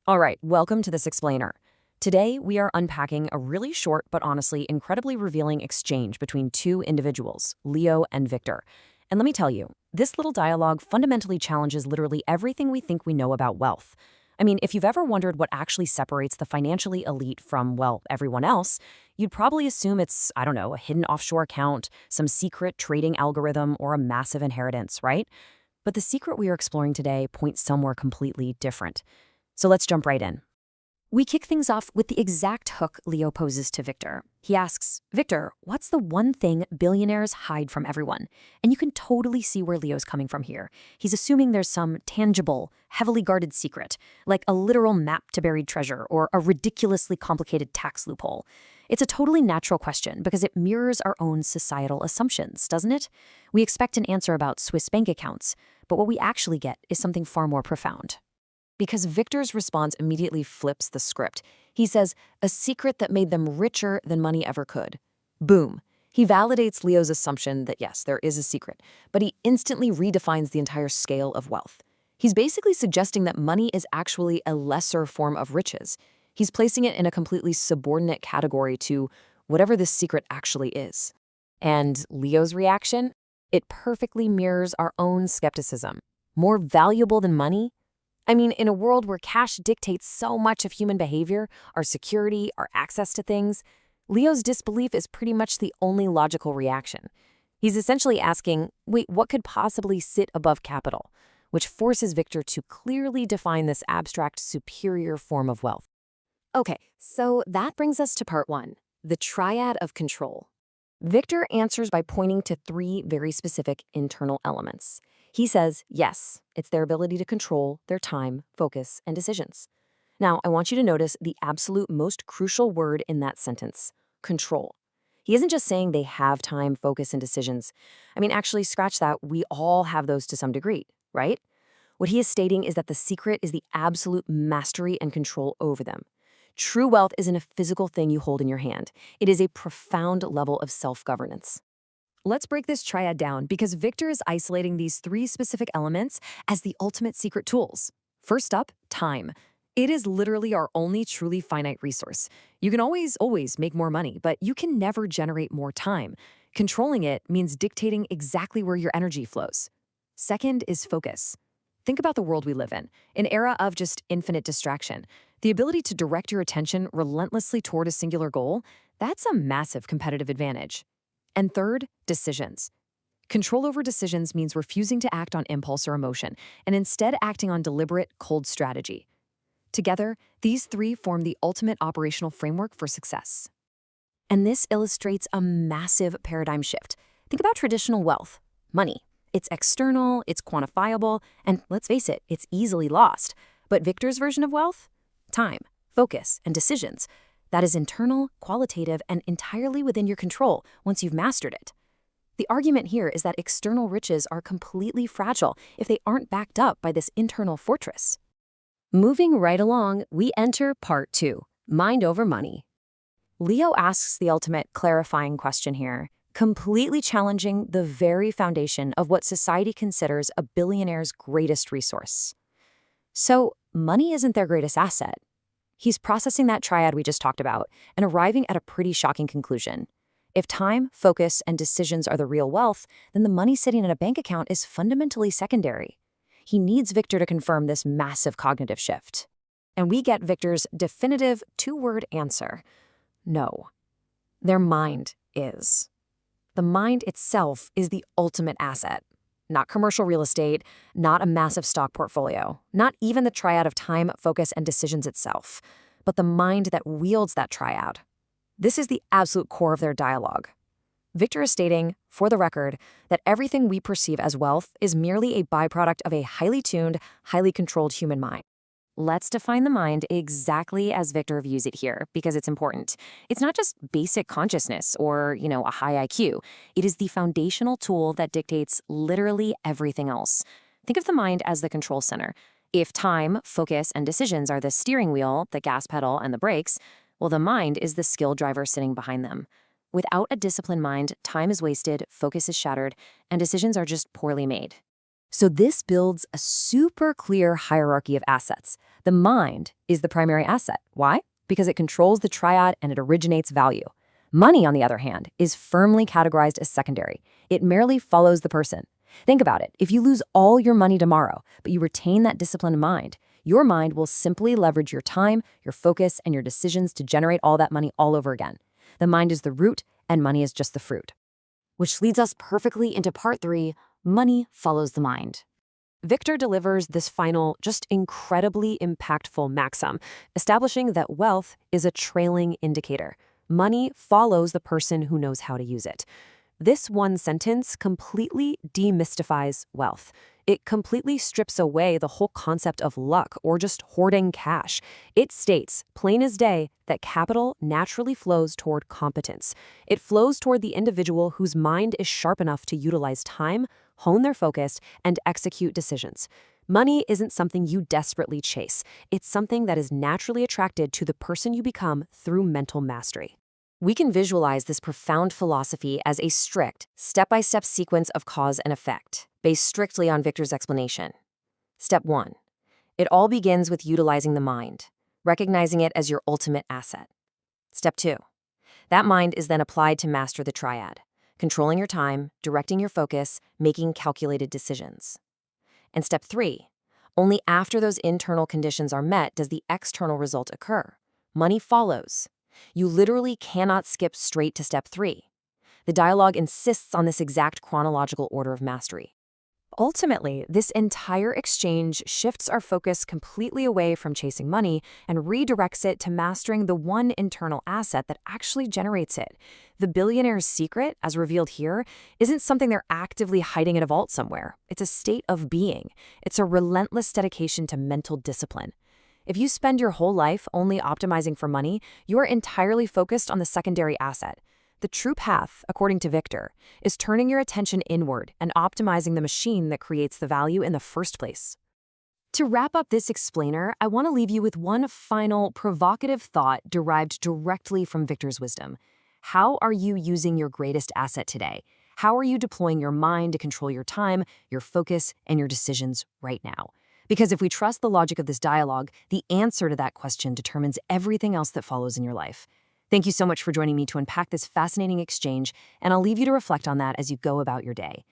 All right, welcome to this explainer. Today, we are unpacking a really short but honestly incredibly revealing exchange between two individuals, Leo and Victor. And let me tell you, this little dialogue fundamentally challenges literally everything we think we know about wealth. I mean, if you've ever wondered what actually separates the financially elite from, well, everyone else, you'd probably assume it's, I don't know, a hidden offshore account, some secret trading algorithm, or a massive inheritance, right? But the secret we are exploring today points somewhere completely different. So let's jump right in. We kick things off with the exact hook Leo poses to Victor. He asks, Victor, what's the one thing billionaires hide from everyone? And you can totally see where Leo's coming from here. He's assuming there's some tangible, heavily guarded secret, like a literal map to buried treasure or a ridiculously complicated tax loophole. It's a totally natural question because it mirrors our own societal assumptions, doesn't it? We expect an answer about Swiss bank accounts, but what we actually get is something far more profound. Because Victor's response immediately flips the script. He says, a secret that made them richer than money ever could. Boom. He validates Leo's assumption that yes, there is a secret, but he instantly redefines the entire scale of wealth. He's basically suggesting that money is actually a lesser form of riches. He's placing it in a completely subordinate category to whatever this secret actually is. And Leo's reaction? It perfectly mirrors our own skepticism. More valuable than money? I mean, in a world where cash dictates so much of human behavior, our security, our access to things, Leo's disbelief is pretty much the only logical reaction. He's essentially asking, wait, what could possibly sit above capital? Which forces Victor to clearly define this abstract, superior form of wealth. Okay, so that brings us to part one, the triad of control. Victor answers by pointing to three very specific internal elements. He says, yes, it's their ability to control their time, focus, and decisions. Now, I want you to notice the absolute most crucial word in that sentence, control. He isn't just saying they have time, focus, and decisions. I mean, actually, scratch that, we all have those to some degree, right? What he is stating is that the secret is the absolute mastery and control over them. True wealth isn't a physical thing you hold in your hand. It is a profound level of self-governance. Let's break this triad down because Victor is isolating these three specific elements as the ultimate secret tools. First up, time. It is literally our only truly finite resource. You can always make more money, but you can never generate more time. Controlling it means dictating exactly where your energy flows. Second is focus. Think about the world we live in, an era of just infinite distraction. The ability to direct your attention relentlessly toward a singular goal, that's a massive competitive advantage. And third, decisions. Control over decisions means refusing to act on impulse or emotion, and instead acting on deliberate, cold strategy. Together, these three form the ultimate operational framework for success. And this illustrates a massive paradigm shift. Think about traditional wealth, money. It's external, it's quantifiable, and let's face it, it's easily lost. But Victor's version of wealth? Time, focus, and decisions. That is internal, qualitative, and entirely within your control once you've mastered it. The argument here is that external riches are completely fragile if they aren't backed up by this internal fortress. Moving right along, we enter part two, mind over money. Leo asks the ultimate clarifying question here, completely challenging the very foundation of what society considers a billionaire's greatest resource. So, money isn't their greatest asset. He's processing that triad we just talked about and arriving at a pretty shocking conclusion. If time, focus, and decisions are the real wealth, then the money sitting in a bank account is fundamentally secondary. He needs Victor to confirm this massive cognitive shift. And we get Victor's definitive two-word answer. No. Their mind is. The mind itself is the ultimate asset. Not commercial real estate, not a massive stock portfolio, not even the triad of time, focus, and decisions itself, but the mind that wields that triad. This is the absolute core of their dialogue. Victor is stating, for the record, that everything we perceive as wealth is merely a byproduct of a highly tuned, highly controlled human mind. Let's define the mind exactly as Victor views it here, because it's important. It's not just basic consciousness or, a high IQ. It is the foundational tool that dictates literally everything else. Think of the mind as the control center. If time, focus, and decisions are the steering wheel, the gas pedal, and the brakes, well, the mind is the skill driver sitting behind them. Without a disciplined mind, time is wasted, focus is shattered, and decisions are just poorly made. So this builds a super clear hierarchy of assets. The mind is the primary asset. Why? Because it controls the triad and it originates value. Money, on the other hand, is firmly categorized as secondary. It merely follows the person. Think about it. If you lose all your money tomorrow, but you retain that disciplined mind, your mind will simply leverage your time, your focus, and your decisions to generate all that money all over again. The mind is the root, and money is just the fruit. Which leads us perfectly into part 3, money follows the mind. Victor delivers this final, just incredibly impactful maxim, establishing that wealth is a trailing indicator. Money follows the person who knows how to use it. This one sentence completely demystifies wealth. It completely strips away the whole concept of luck or just hoarding cash. It states, plain as day, that capital naturally flows toward competence. It flows toward the individual whose mind is sharp enough to utilize time, hone their focus, and execute decisions. Money isn't something you desperately chase. It's something that is naturally attracted to the person you become through mental mastery. We can visualize this profound philosophy as a strict, step-by-step sequence of cause and effect, based strictly on Victor's explanation. Step 1. It all begins with utilizing the mind, recognizing it as your ultimate asset. Step 2. That mind is then applied to master the triad, controlling your time, directing your focus, making calculated decisions. And step 3. Only after those internal conditions are met does the external result occur. Money follows. You literally cannot skip straight to step 3. The dialogue insists on this exact chronological order of mastery. Ultimately, this entire exchange shifts our focus completely away from chasing money and redirects it to mastering the one internal asset that actually generates it. The billionaire's secret, as revealed here, isn't something they're actively hiding in a vault somewhere. It's a state of being. It's a relentless dedication to mental discipline. If you spend your whole life only optimizing for money, you are entirely focused on the secondary asset. The true path, according to Victor, is turning your attention inward and optimizing the machine that creates the value in the first place. To wrap up this explainer, I want to leave you with one final provocative thought derived directly from Victor's wisdom. How are you using your greatest asset today? How are you deploying your mind to control your time, your focus, and your decisions right now? Because if we trust the logic of this dialogue, the answer to that question determines everything else that follows in your life. Thank you so much for joining me to unpack this fascinating exchange, and I'll leave you to reflect on that as you go about your day.